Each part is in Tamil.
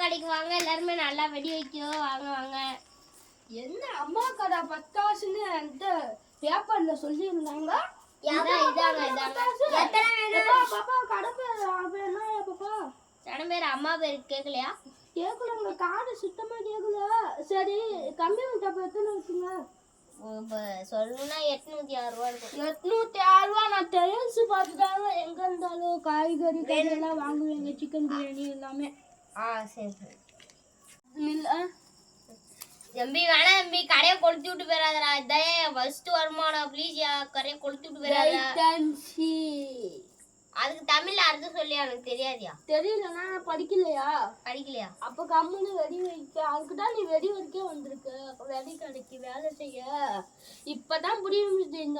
கடைக்கு வாங்க, எல்லாருமே நல்லா வெடி வைக்கும். வாங்க வாங்க. என்ன அம்மா கடை பட்டாசுன்னு அந்த பேப்பர்ல சொல்லி இருந்தாங்க. அம்மா பேரு கேக்கலையா? கேக்கலங்க, காடு சுத்தமா கேக்கல. சரி கம்மி மிட்டாய் எத்தனை இருக்குங்க? சொல்லணும்னா 806 ரூபா இருக்கும். 806 ரூபா. நான் தெரிஞ்சு பார்த்துட்டாங்க. எங்க இருந்தாலும் காய்கறி எல்லாம் வாங்குவீங்க, சிக்கன் பிரியாணி எல்லாமே. சரி சரி. இல்ல தம்பி வேணா தம்பி, கடையை கொளுத்தி விட்டு போயிடாதடா. இதான் ஃபர்ஸ்ட் வருமானம். ப்ளீஸ் கடையை கொளுத்தி விட்டு போயிடாதடா. அதுக்கு தமிழ்ல அர்த்தம் சொல்லி எனக்கு தெரியாதியா? தெரியலன்னா நான் படிக்கலையா? படிக்கலையா? அப்ப கம்முன்னு வெடி வைக்க. அதுக்குதான் நீ வெடி வரைக்க வந்திருக்கு. வெடி கடைக்கு வேலை செய்ய. இப்பதான் புரியுது. இந்த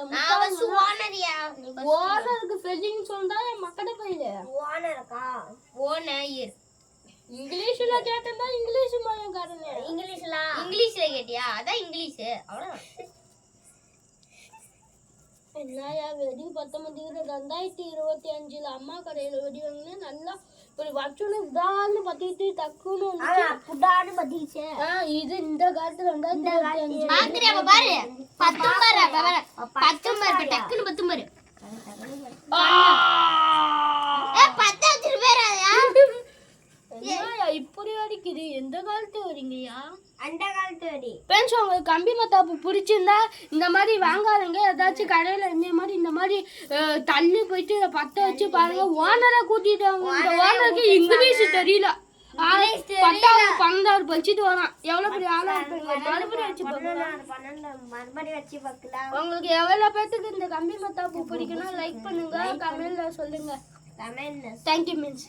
ஓனருக்கு ஃபெல்லிங் சொன்னா என் மக்கட பையில ஓனருக்கா? ஓனர் இங்கிலீஷ்ல கேட்டா இங்கிலீஷ் மயம் காரணே. இங்கிலீஷ்ல கேட்டியா? அதான் இங்கிலீஷ். அவ்வளவுதான். என்னையா வெடி 2025 அம்மா கடையில வெடி வாங்கினா நல்லா ஒரு வச்சுன்னு இதான்னு பத்திட்டு டக்குன்னு புடான்னு பத்திச்சு. இது இந்த காலத்துல 2025 பாரு 10 பாரு டக்குன்னு 10 பாரு. இப்படி அடிக்குது. எந்த காலத்து வரீங்கயா? அந்த காலத்து வரி. ஃப்ரெண்ட்ஸ், உங்களுக்கு கம்பி மத்தாப்பு பிடிச்சிருந்தா இந்த மாதிரி வாங்காதீங்க. ஏதாச்சும் கடையில இந்த மாதிரி தள்ளி போயிட்டு பத்த வச்சு பாருங்க. ஓனரை கூட்டிட்டு வாங்க. இந்த ஓனருக்கு இங்கிலீஷ் தெரியல. 12 படிச்சுட்டு வரான். எவ்வளவு பெரிய ஆளா இருப்பீங்க. மறுபடியும் வச்சு பார்க்கலாம். உங்களுக்கு எவ்வளவு பேத்துக்கு இந்த கம்பி மத்தாப்பு பிடிக்கும்னா லைக் பண்ணுங்க, கமெண்ட்ல சொல்லுங்க. கமெண்ட். Thank you means.